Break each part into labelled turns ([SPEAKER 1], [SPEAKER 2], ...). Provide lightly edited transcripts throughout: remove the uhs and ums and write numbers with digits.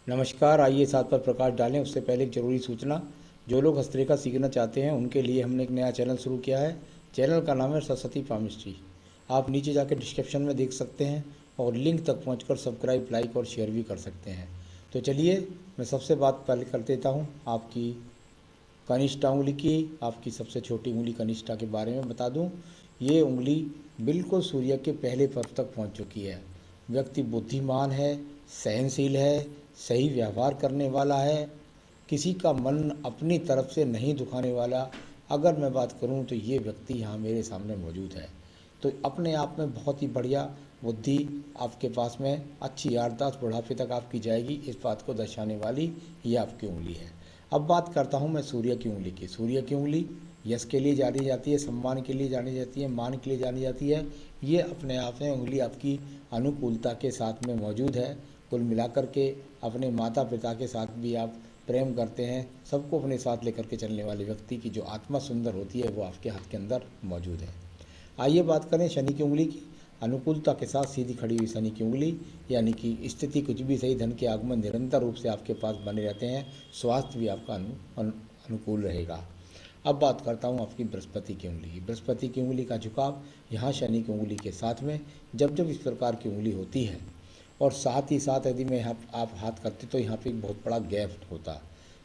[SPEAKER 1] नमस्कार। आइए साथ पर प्रकाश डालें उससे पहले एक ज़रूरी सूचना। जो लोग हस्तरेखा सीखना चाहते हैं उनके लिए हमने एक नया चैनल शुरू किया है। चैनल का नाम है सरस्वती पामिस्ट्री। आप नीचे जाकर डिस्क्रिप्शन में देख सकते हैं और लिंक तक पहुंचकर सब्सक्राइब, लाइक और शेयर भी कर सकते हैं। तो चलिए मैं सबसे बात पहले कर देता हूं आपकी कनिष्ठा उंगली की। आपकी सबसे छोटी उंगली कनिष्ठा के बारे में बता दूं। ये उंगली बिल्कुल सूर्य के पहले पर्व तक पहुंच चुकी है। व्यक्ति बुद्धिमान है, सहनशील है, सही व्यवहार करने वाला है, किसी का मन अपनी तरफ से नहीं दुखाने वाला। अगर मैं बात करूं तो ये व्यक्ति यहाँ मेरे सामने मौजूद है। तो अपने आप में बहुत ही बढ़िया बुद्धि आपके पास में, अच्छी याददाश्त बुढ़ापे तक आपकी जाएगी, इस बात को दर्शाने वाली ये आपकी उंगली है। अब बात करता हूँ मैं सूर्य की उंगली की। सूर्य की उंगली यश के लिए जानी जाती है, सम्मान के लिए जानी जाती है, मान के लिए जानी जाती है। ये अपने आप में उंगली आपकी अनुकूलता के साथ में मौजूद है। कुल मिलाकर के अपने माता पिता के साथ भी आप प्रेम करते हैं। सबको अपने साथ लेकर के चलने वाले व्यक्ति की जो आत्मा सुंदर होती है वो आपके हाथ के अंदर मौजूद है। आइए बात करें शनि की उंगली की। अनुकूलता के साथ सीधी खड़ी हुई शनि की उंगली, यानी कि स्थिति कुछ भी सही, धन के आगमन निरंतर रूप से आपके पास बने रहते हैं। स्वास्थ्य भी आपका अनुकूल रहेगा। अब बात करता हूँ आपकी बृहस्पति की उंगली की। बृहस्पति की उंगली का झुकाव यहाँ शनि की उंगली के साथ में जब जब इस प्रकार की उंगली होती है और साथ ही साथ यदि मैं यहाँ आप हाथ करते तो यहाँ पे एक बहुत बड़ा गैप होता।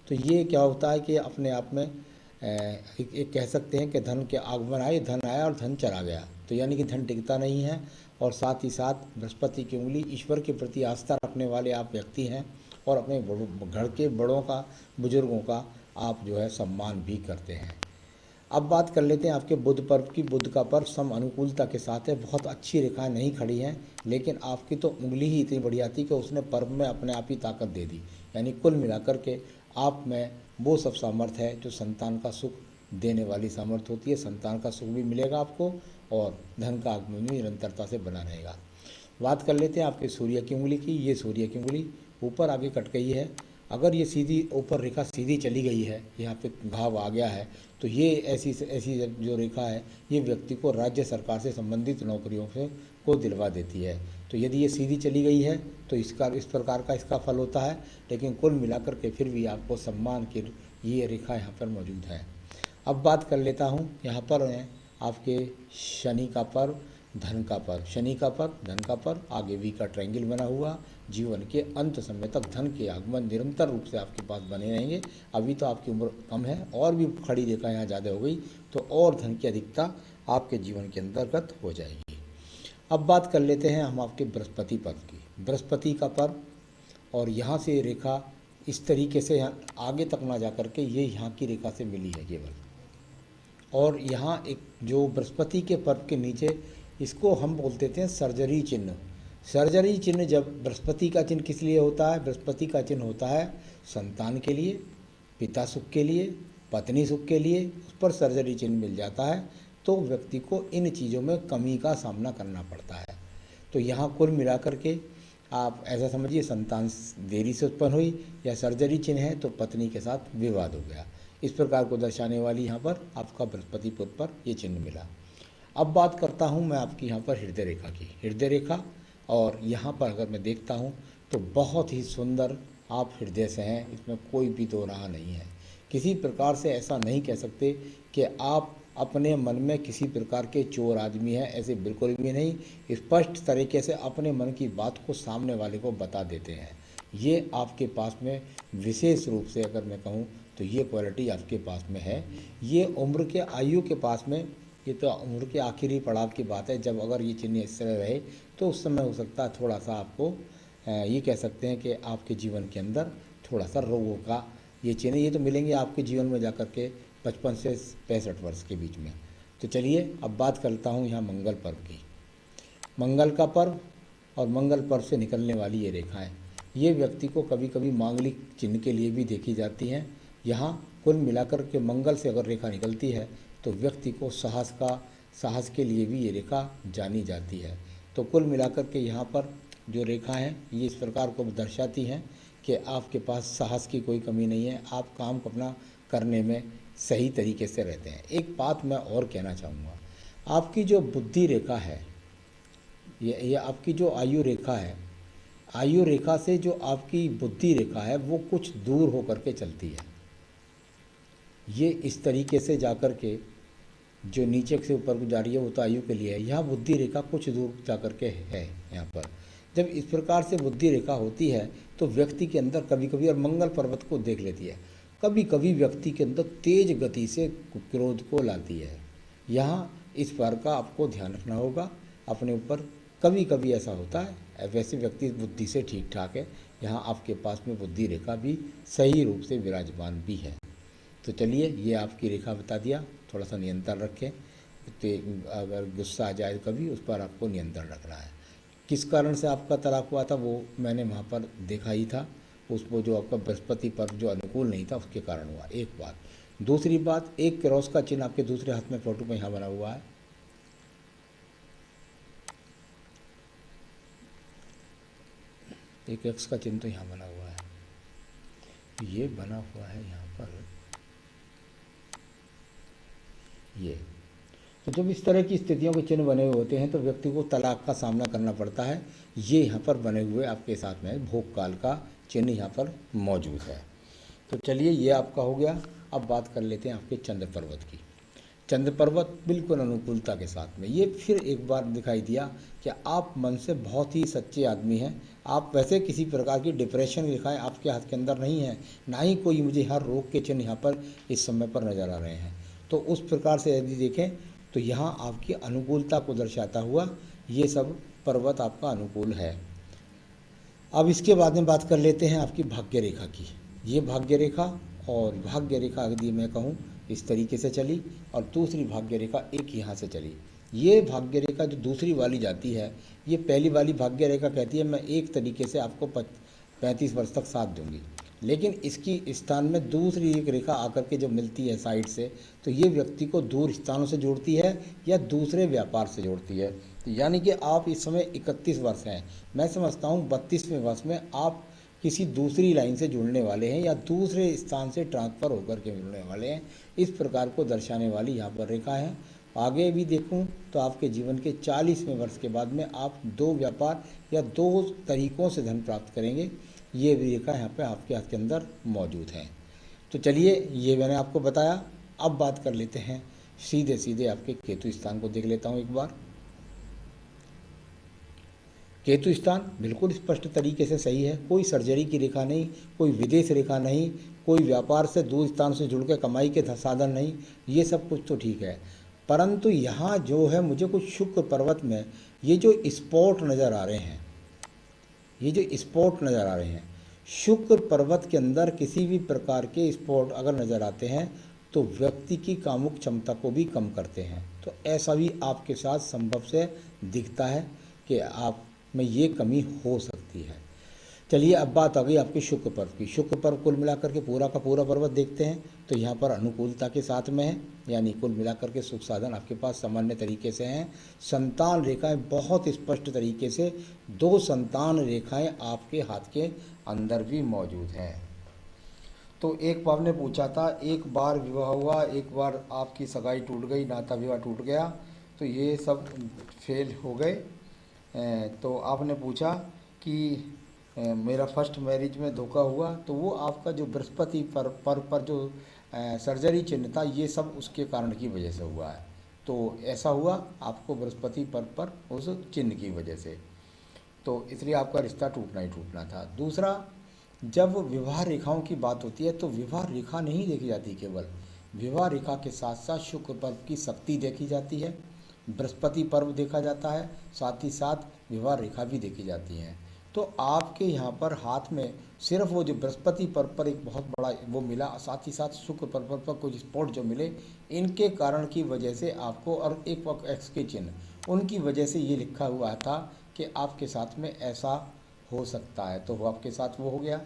[SPEAKER 1] तो ये क्या होता है कि अपने आप में एक कह सकते हैं कि धन के आगमन आए, धन आया और धन चला गया। तो यानी कि धन टिकता नहीं है। और साथ ही साथ बृहस्पति की उंगली, ईश्वर के प्रति आस्था रखने वाले आप व्यक्ति हैं और अपने घर के बड़ों का, बुजुर्गों का आप जो है सम्मान भी करते हैं। अब बात कर लेते हैं आपके बुध पर्व की। बुध का पर्व सम अनुकूलता के साथ है। बहुत अच्छी रेखाएं नहीं खड़ी हैं, लेकिन आपकी तो उंगली ही इतनी बढ़िया थी कि उसने पर्व में अपने आप ही ताकत दे दी। यानी कुल मिलाकर के आप में वो सब सामर्थ्य है जो संतान का सुख देने वाली सामर्थ्य होती है। संतान का सुख भी मिलेगा आपको और धन का आगमन भी निरंतरता से बना रहेगा। बात कर लेते हैं आपके सूर्य की उंगली की। ये सूर्य की उंगली ऊपर आगे कट गई है। अगर ये सीधी ऊपर रेखा सीधी चली गई है, यहाँ पे घाव आ गया है, तो ये ऐसी ऐसी जो रेखा है ये व्यक्ति को राज्य सरकार से संबंधित नौकरियों से को दिलवा देती है। तो यदि ये सीधी चली गई है तो इस प्रकार का इसका फल होता है। लेकिन कुल मिलाकर के फिर भी आपको सम्मान की ये रेखा यहाँ पर मौजूद है। अब बात कर लेता हूँ यहाँ पर है आपके शनि का पर्व, धन का पर्व। शनि का पर्व, धन का पर्व, आगे वी का ट्रायंगल बना हुआ। जीवन के अंत समय तक धन के आगमन निरंतर रूप से आपके पास बने रहेंगे। अभी तो आपकी उम्र कम है, और भी खड़ी रेखा यहाँ ज़्यादा हो गई तो और धन की अधिकता आपके जीवन के अंतर्गत हो जाएगी। अब बात कर लेते हैं हम आपके बृहस्पति पर्व की। बृहस्पति का पर्व, और यहाँ से रेखा इस तरीके से यहाँ आगे तक ना जा कर के ये यहाँ की रेखा से मिली है केवल। और यहाँ एक जो बृहस्पति के पर्व के नीचे, इसको हम बोलते थे सर्जरी चिन्ह। सर्जरी चिन्ह जब बृहस्पति का चिन्ह किस लिए होता है? बृहस्पति का चिन्ह होता है संतान के लिए, पिता सुख के लिए, पत्नी सुख के लिए। उस पर सर्जरी चिन्ह मिल जाता है तो व्यक्ति को इन चीज़ों में कमी का सामना करना पड़ता है। तो यहाँ कुल मिलाकर के आप ऐसा समझिए, संतान देरी से उत्पन्न हुई या सर्जरी चिन्ह है तो पत्नी के साथ विवाद हो गया। इस प्रकार को दर्शाने वाली यहाँ पर आपका बृहस्पति पुत्र पर ये चिन्ह मिला। अब बात करता हूँ मैं आपकी यहाँ पर हृदय रेखा की। हृदय रेखा, और यहाँ पर अगर मैं देखता हूँ तो बहुत ही सुंदर आप हृदय से हैं, इसमें कोई भी दो राह नहीं है। किसी प्रकार से ऐसा नहीं कह सकते कि आप अपने मन में किसी प्रकार के चोर आदमी हैं, ऐसे बिल्कुल भी नहीं। स्पष्ट तरीके से अपने मन की बात को सामने वाले को बता देते हैं। ये आपके पास में विशेष रूप से अगर मैं कहूँ तो ये क्वालिटी आपके पास में है। ये उम्र के आयु के पास में, ये तो उम्र के आखिरी पड़ाव की बात है। जब अगर ये चिन्ह इस तरह रहे तो उस समय हो सकता है थोड़ा सा आपको ये कह सकते हैं कि आपके जीवन के अंदर थोड़ा सा रोगों का ये चिन्ह, ये तो मिलेंगे आपके जीवन में जाकर के 55 से 65 वर्ष के बीच में। तो चलिए अब बात करता हूँ यहाँ मंगल पर्व की। मंगल का पर्व और मंगल पर्व से निकलने वाली ये रेखाएं, ये व्यक्ति को कभी कभी मांगलिक चिन्ह के लिए भी देखी जाती हैं। यहाँ कुल मिलाकर के मंगल से अगर रेखा निकलती है तो व्यक्ति को साहस के लिए भी ये रेखा जानी जाती है। तो कुल मिलाकर के यहाँ पर जो रेखा हैं ये इस प्रकार को दर्शाती हैं कि आपके पास साहस की कोई कमी नहीं है। आप काम अपना करने में सही तरीके से रहते हैं। एक बात मैं और कहना चाहूँगा, आपकी जो बुद्धि रेखा है, ये आपकी जो आयु रेखा है, आयु रेखा से जो आपकी बुद्धि रेखा है वो कुछ दूर होकर के चलती है। ये इस तरीके से जाकर के जो नीचे से ऊपर को जा रही है वो तो आयु के लिए है, यहाँ बुद्धि रेखा कुछ दूर जा कर के है यहाँ पर। जब इस प्रकार से बुद्धि रेखा होती है तो व्यक्ति के अंदर कभी कभी, और मंगल पर्वत को देख लेती है, कभी कभी व्यक्ति के अंदर तेज गति से क्रोध को लाती है। यहाँ इस बार का आपको ध्यान रखना होगा अपने ऊपर। कभी कभी ऐसा होता है, वैसे व्यक्ति बुद्धि से ठीक ठाक है, यहाँ आपके पास में बुद्धि रेखा भी सही रूप से विराजमान भी है। तो चलिए, ये आपकी रेखा बता दिया, थोड़ा सा नियंत्रण रखें। तो अगर गुस्सा आ जाए कभी, उस पर आपको नियंत्रण रखना है। किस कारण से आपका तलाक हुआ था वो मैंने वहाँ पर देखा ही था, उसको जो आपका बृहस्पति पर जो अनुकूल नहीं था उसके कारण हुआ, एक बात। दूसरी बात, एक क्रॉस का चिन्ह आपके दूसरे हाथ में फोटो में यहाँ बना हुआ है, एक एक्स का चिन्ह तो यहाँ बना हुआ है, ये बना हुआ है यहाँ पर ये। तो जब इस तरह की स्थितियों के चिन्ह बने हुए होते हैं तो व्यक्ति को तलाक का सामना करना पड़ता है। ये यहाँ पर बने हुए आपके साथ में भोग काल का चिन्ह यहाँ पर मौजूद है। तो चलिए, ये आपका हो गया। अब बात कर लेते हैं आपके चंद्र पर्वत की। चंद्र पर्वत बिल्कुल अनुकूलता के साथ में, ये फिर एक बार दिखाई दिया कि आप मन से बहुत ही सच्चे आदमी हैं। आप वैसे किसी प्रकार की डिप्रेशन रेखाएं आपके हाथ के अंदर नहीं है, ना ही कोई मुझे हर रोग के चिन्ह यहाँ पर इस समय पर नज़र आ रहे हैं। तो उस प्रकार से यदि देखें तो यहाँ आपकी अनुकूलता को दर्शाता हुआ ये सब पर्वत आपका अनुकूल है। अब इसके बाद में बात कर लेते हैं आपकी भाग्य रेखा की। ये भाग्य रेखा, और भाग्य रेखा यदि मैं कहूँ इस तरीके से चली, और दूसरी भाग्य रेखा एक यहाँ से चली। ये भाग्य रेखा जो दूसरी वाली जाती है, ये पहली वाली भाग्य रेखा कहती है मैं एक तरीके से आपको 35 वर्ष तक साथ दूंगी, लेकिन इसकी स्थान में दूसरी एक रेखा आकर के जब मिलती है साइड से, तो ये व्यक्ति को दूर स्थानों से जोड़ती है या दूसरे व्यापार से जोड़ती है। तो यानी कि आप इस समय 31 वर्ष हैं, मैं समझता हूँ 32वें वर्ष में आप किसी दूसरी लाइन से जुड़ने वाले हैं या दूसरे स्थान से ट्रांसफ़र होकर के जुड़ने वाले हैं। इस प्रकार को दर्शाने वाली यहाँ पर रेखा है। आगे भी देखूं तो आपके जीवन के 40वें वर्ष के बाद में आप 2 व्यापार या 2 तरीक़ों से धन प्राप्त करेंगे। ये भी रेखा यहाँ पे आपके हाथ के अंदर मौजूद है। तो चलिए, ये मैंने आपको बताया। अब बात कर लेते हैं सीधे सीधे आपके केतु स्थान को देख लेता हूँ एक बार। केतु स्थान बिल्कुल स्पष्ट तरीके से सही है, कोई सर्जरी की रेखा नहीं, कोई विदेश रेखा नहीं, कोई व्यापार से दूर स्थान से जुड़ के कमाई के साधन नहीं, ये सब कुछ तो ठीक है। परंतु यहाँ जो है मुझे कुछ शुक्र पर्वत में ये जो स्पॉट नज़र आ रहे हैं, ये जो स्पॉट नज़र आ रहे हैं, शुक्र पर्वत के अंदर किसी भी प्रकार के स्पॉट अगर नज़र आते हैं तो व्यक्ति की कामुक क्षमता को भी कम करते हैं। तो ऐसा भी आपके साथ संभव से दिखता है कि आप में ये कमी हो सकती है। चलिए, अब बात आ गई आपके शुक्र पर्व की। शुक्र पर्व कुल मिलाकर के पूरा का पूरा पर्वत देखते हैं तो यहाँ पर अनुकूलता के साथ में है, यानी कुल मिलाकर के सुख साधन आपके पास सामान्य तरीके से हैं। संतान रेखाएं बहुत स्पष्ट तरीके से 2 संतान रेखाएं आपके हाथ के अंदर भी मौजूद हैं। तो एक बार ने पूछा था, एक बार विवाह हुआ, एक बार आपकी सगाई टूट गई, नाता विवाह टूट गया, तो ये सब फेल हो गए। तो आपने पूछा कि मेरा फर्स्ट मैरिज में धोखा हुआ, तो वो आपका जो बृहस्पति पर जो सर्जरी चिन्ह था, ये सब उसके कारण की वजह से हुआ है। तो ऐसा हुआ आपको बृहस्पति पर उस चिन्ह की वजह से, तो इसलिए आपका रिश्ता टूटना ही टूटना था। दूसरा, जब विवाह रेखाओं की बात होती है तो विवाह रेखा नहीं देखी जाती, केवल विवाह रेखा के साथ साथ शुक्र पर्व की शक्ति देखी जाती है, बृहस्पति पर्व देखा जाता है, साथ ही साथ विवाह रेखा भी देखी जाती है। तो आपके यहाँ पर हाथ में सिर्फ वो जो बृहस्पति पर्व पर एक बहुत बड़ा वो मिला, साथ ही साथ शुक्र पर्व पर कुछ स्पॉट जो मिले, इनके कारण की वजह से आपको, और एक एक्स के चिन्ह उनकी वजह से ये लिखा हुआ था कि आपके साथ में ऐसा हो सकता है। तो वो आपके साथ वो हो गया।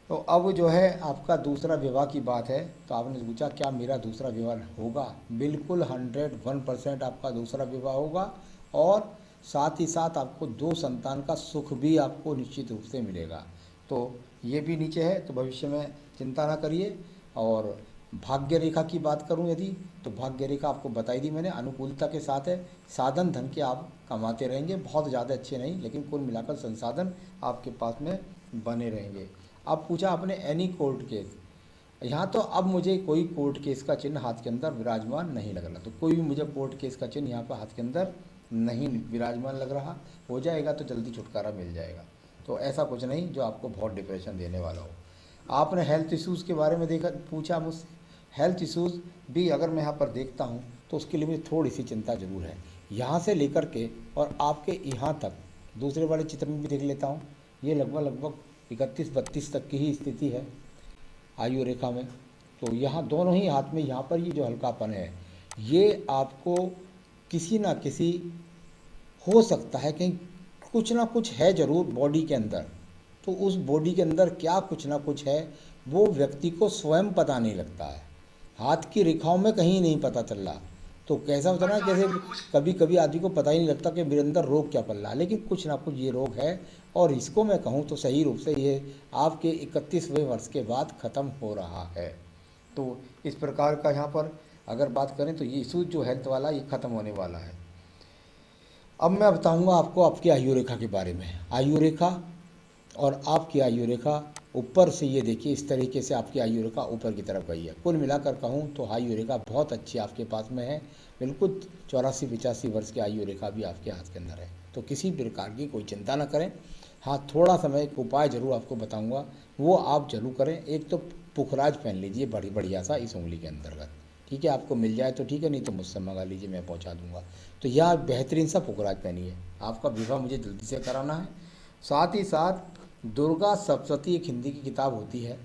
[SPEAKER 1] तो अब जो है आपका दूसरा विवाह की बात है, तो आपने पूछा क्या मेरा दूसरा विवाह होगा? बिल्कुल 101% आपका दूसरा विवाह होगा, और साथ ही साथ आपको 2 संतान का सुख भी आपको निश्चित रूप से मिलेगा। तो ये भी नीचे है, तो भविष्य में चिंता ना करिए। और भाग्य रेखा की बात करूं यदि, तो भाग्य रेखा आपको बताई दी मैंने, अनुकूलता के साथ है। साधन धन के आप कमाते रहेंगे, बहुत ज़्यादा अच्छे नहीं, लेकिन कुल मिलाकर संसाधन आपके पास में बने रहेंगे। अब पूछा आपने एनी कोर्ट केस, यहाँ तो अब मुझे कोई कोर्ट केस का चिन्ह हाथ के अंदर विराजमान नहीं लग रहा, तो कोई भी मुझे कोर्ट केस का चिन्ह यहाँ पर हाथ के अंदर नहीं विराजमान लग रहा। हो जाएगा तो जल्दी छुटकारा मिल जाएगा, तो ऐसा कुछ नहीं जो आपको बहुत डिप्रेशन देने वाला हो। आपने हेल्थ इश्यूज़ के बारे में देखा, पूछा मुझसे। हेल्थ इश्यूज़ भी अगर मैं यहाँ पर देखता हूँ तो उसके लिए मुझे थोड़ी सी चिंता ज़रूर है। यहाँ से लेकर के और आपके यहाँ तक दूसरे वाले चित्र में भी देख लेता हूँ, ये लगभग 31-32 तक की ही स्थिति है आयु रेखा में। तो यहाँ दोनों ही हाथ में यहाँ पर ये जो हल्कापन है, ये आपको किसी ना किसी हो सकता है कहीं कुछ ना कुछ है ज़रूर बॉडी के अंदर। तो उस बॉडी के अंदर क्या कुछ ना कुछ है, वो व्यक्ति को स्वयं पता नहीं लगता है, हाथ की रेखाओं में कहीं नहीं पता चल रहा। तो कैसा होता है ना, जैसे कभी कभी आदमी को पता ही नहीं लगता कि मेरे अंदर रोग क्या पल रहा है, लेकिन कुछ ना कुछ ये रोग है। और इसको मैं कहूँ तो सही रूप से ये आपके 31वें वर्ष के बाद ख़त्म हो रहा है। तो इस प्रकार का यहाँ पर अगर बात करें तो ये इशू जो हेल्थ वाला ये ख़त्म होने वाला है। अब मैं बताऊंगा आपको आपकी आयु रेखा के बारे में। आयु रेखा और आपकी आयु रेखा ऊपर से ये देखिए, इस तरीके से आपकी आयु रेखा ऊपर की तरफ गई है। कुल मिलाकर कहूँ तो आयु रेखा बहुत अच्छी आपके पास में है, बिल्कुल 84-85 वर्ष की आयु रेखा भी आपके हाथ के अंदर है। तो किसी प्रकार की कोई चिंता न करें। हाँ, थोड़ा सा मैं एक उपाय ज़रूर आपको बताऊँगा, वो आप जरूर करें। एक तो पुखराज पहन लीजिए बढ़िया सा इस उंगली के अंतर्गत, ठीक है, आपको मिल जाए तो ठीक है, नहीं तो मुझसे मंगा लीजिए, मैं पहुंचा दूंगा। तो यह बेहतरीन सा पुखराज पहनिए, आपका विवाह मुझे जल्दी से कराना है। साथ ही साथ दुर्गा सप्तशती एक हिंदी की किताब होती है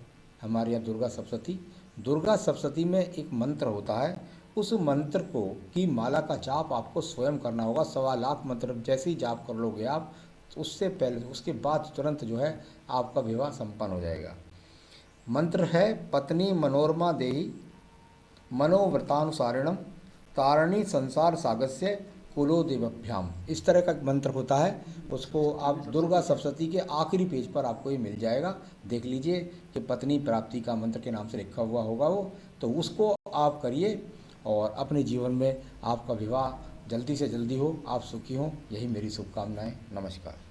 [SPEAKER 1] हमारे यहाँ, दुर्गा सप्तशती में एक मंत्र होता है, उस मंत्र को की माला का जाप आपको स्वयं करना होगा। 1.25 लाख मंत्र जैसे ही जाप कर लोगे आप, तो उससे पहले उसके बाद तुरंत जो है आपका विवाह संपन्न हो जाएगा। मंत्र है पत्नी मनोरमा देही मनोव्रतानुसारिणम तारणी संसार सागस्य कुलो देवभ्याम, इस तरह का मंत्र होता है। उसको आप दुर्गा सप्तशती के आखिरी पेज पर आपको ये मिल जाएगा, देख लीजिए कि पत्नी प्राप्ति का मंत्र के नाम से लिखा हुआ होगा वो। तो उसको आप करिए और अपने जीवन में आपका विवाह जल्दी से जल्दी हो, आप सुखी हों, यही मेरी शुभकामनाएं। नमस्कार।